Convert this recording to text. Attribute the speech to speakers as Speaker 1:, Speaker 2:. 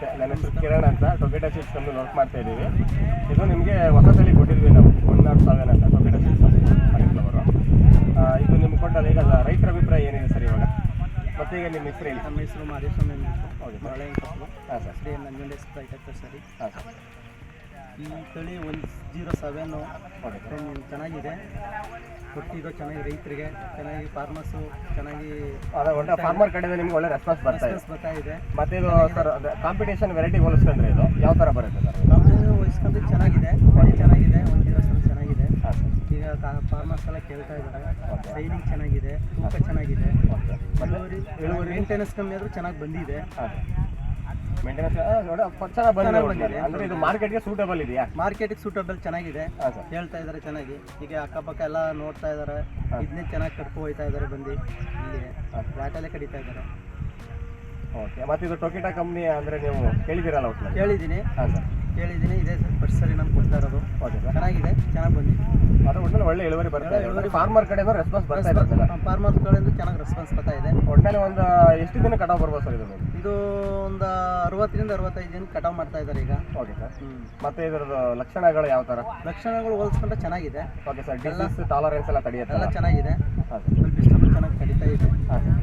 Speaker 1: ನಮಸ್ತೆ. ನನ್ನ ಹೆಸರು ಕಿರಣ್ ಅಂತ. ಟೊಕೆಟೋ ಸೀಡ್ಸ್ ಕಂಪ್ನಿ ವರ್ಕ್ ಮಾಡ್ತಾ ಇದ್ದೀವಿ. ಇದು ನಿಮಗೆ ಹೊಸದಲ್ಲಿ ಕೊಟ್ಟಿದ್ವಿ ನಾವು 107 ಅಂತ ಟೊಕೆಟೋ ಸೀಡ್ಸ್ ಫ್ಲವರು. ಇದು ನಿಮ್ಗೆ ಕೊಟ್ಟಲ್ಲ. ಈಗ ರೈತರ ಅಭಿಪ್ರಾಯ ಏನಿದೆ ಸರ್ ಇವಾಗ? ಮತ್ತೆ ಈಗ ನಿಮ್ಮ ಹೆಸರು ಹೇಳಿ.
Speaker 2: ನಮ್ಮ ಹೆಸರು ಮಾದೇಶ್ವರ ಅಂದ್ಬಿಟ್ಟು.
Speaker 1: ಹೌದು
Speaker 2: ಮರಳೆ ಫಸಲು.
Speaker 1: ಹಾಂ ಸರ್.
Speaker 2: ಶ್ರೀ ನಂಜುಂಡೇಶ್ ರೈತ ಸರಿ.
Speaker 1: ಹಾಂ ಸರ್.
Speaker 2: ಈ ತಳಿ 107
Speaker 1: ಓಕೆ ಸರ್.
Speaker 2: ಚೆನ್ನಾಗಿದೆ. ಕೊಟ್ಟಿದ್ದು ಚೆನ್ನಾಗಿ ರೈತರಿಗೆ, ಚೆನ್ನಾಗಿ ಫಾರ್ಮರ್ಸು ಚೆನ್ನಾಗಿ
Speaker 1: ಅದೇ ಒಳ್ಳೆ ಫಾರ್ಮರ್ ಕಡೆಯಿಂದ ನಿಮ್ಗೆ ಒಳ್ಳೆ ರೆಸ್ಪಾನ್ಸ್ ಬರ್ತಾ ಇದೆ.
Speaker 2: ಬರ್ತಾ ಇದೆ.
Speaker 1: ಮತ್ತೆ ಇದು ಸರ್ ಕಾಂಪಿಟೇಷನ್ ವೆರೈಟಿ ಹೋಲಿಸ್ಕೊಂಡ್ರೆ ಇದು ಯಾವ ಥರ ಬರುತ್ತೆ ಸರ್?
Speaker 2: ಕಂಪ್ನಿ ವಹಿಸ್ಕೊಂಡು ಚೆನ್ನಾಗಿದೆ, ತಳಿ ಚೆನ್ನಾಗಿದೆ, 107 ಚೆನ್ನಾಗಿದೆ.
Speaker 1: ಹಾಂ ಸರ್.
Speaker 2: ಈಗ ಫಾರ್ಮರ್ಸ್ ಎಲ್ಲ ಕೇಳ್ತಾ ಇದ್ದಾರೆ. ಸೈನಿಂಗ್ ಚೆನ್ನಾಗಿದೆ, ತೂಕ ಚೆನ್ನಾಗಿದೆ,
Speaker 1: ಓಕೆ.
Speaker 2: ಇಳುವರಿ ಮೇಂಟೆನೆನ್ಸ್ ಕಮ್ಮಿ ಆದರೂ ಚೆನ್ನಾಗಿ ಬಂದಿದೆ.
Speaker 1: ಹಾಂ ಸರ್. ಮೇಂಟೆನೆನ್ಸ್ ಚೆನ್ನಾಗಿ ಬಂದಿದೆ ಅಂದರೆ ಇದು ಮಾರ್ಕೆಟ್ಗೆ ಸೂಟಬಲ್ ಇದೆಯಾ?
Speaker 2: ಮಾರ್ಕೆಟಿಗೆ ಸೂಟಬಲ್ ಚೆನ್ನಾಗಿದೆ.
Speaker 1: ಹಾಂ ಸರ್.
Speaker 2: ಹೇಳ್ತಾ ಇದ್ದಾರೆ ಚೆನ್ನಾಗಿ. ಈಗ ಅಕ್ಕಪಕ್ಕ ಎಲ್ಲ ನೋಡ್ತಾ ಇದ್ದಾರೆ. ಇದನ್ನೇ ಚೆನ್ನಾಗಿ ಕಟ್ಕೊ ಹೋಗ್ತಾ ಇದ್ದಾರೆ ಬಂದು ಇಲ್ಲಿ ಫ್ಲಾಟಲ್ಲೇ ಕಡಿತಾ ಇದ್ದಾರೆ.
Speaker 1: ಓಕೆ. ಮತ್ತು ಇದು ಟೊಕೆಟೋ ಕಂಪ್ನಿ ಅಂದರೆ ನೀವು ಕೇಳಿದ್ದೀರಲ್ಲ ಒಟ್ಟು?
Speaker 2: ಕೇಳಿದ್ದೀನಿ.
Speaker 1: ಹಾಂ ಸರ್.
Speaker 2: ಕೇಳಿದ್ದೀನಿ. ಇದೇ ಫಸ್ಟ್ ಸರಿ ನಾನು ಕೊಡ್ತಾ ಇರೋದು.
Speaker 1: Okay sir.
Speaker 2: ಚೆನ್ನಾಗಿದೆ, ಚೆನ್ನಾಗಿ ಬಂದಿದೆ.
Speaker 1: ಅದು ಒಟ್ಟಿನಲ್ಲಿ ಒಳ್ಳೆ ಇಳುವರಿ ಬರ್ತಾ ಇದೆ. ಫಾರ್ಮರ್ ಕಡೆಯಿಂದ ರೆಸ್ಪಾನ್ಸ್ ಬರ್ತಾ ಇದೆ ಸರ್.
Speaker 2: ಫಾರ್ಮರ್ಸ್ ಕಡೆಯಿಂದ ಚೆನ್ನಾಗಿ ರೆಸ್ಪಾನ್ಸ್ ಬರ್ತಾ ಇದೆ.
Speaker 1: ಒಟ್ಟಿನಲ್ಲಿ ಒಂದು ಎಷ್ಟು ದಿನ ಕಟಾವು ಬರ್ಬೋದು ಸರ್ ಇದು?
Speaker 2: ಇದು ಒಂದು 60ರಿಂದ 65 ದಿನ ಕಟಾವು ಮಾಡ್ತಾ ಇದ್ದಾರೆ ಈಗ.
Speaker 1: Okay sir. ಮತ್ತೆ ಇದರದ್ದು ಲಕ್ಷಣಗಳು ಯಾವ ಥರ?
Speaker 2: ಲಕ್ಷಣಗಳು ಹೋಲಿಸ್ಕೊಂಡ್ರೆ ಚೆನ್ನಾಗಿದೆ.
Speaker 1: Okay sir. ಡಿಸೀಸ್ ಟಾಲರೆನ್ಸ್ ಎಲ್ಲ ತಡೆಯುತ್ತೆ?
Speaker 2: ಎಲ್ಲ ಚೆನ್ನಾಗಿದೆ.
Speaker 1: ಹಾಂ ಸರ್.
Speaker 2: ಬಿಸಿಲು ಚೆನ್ನಾಗಿ ಕಡಿತಾ ಇದೆ.
Speaker 1: ಹಾಂ ಸರ್.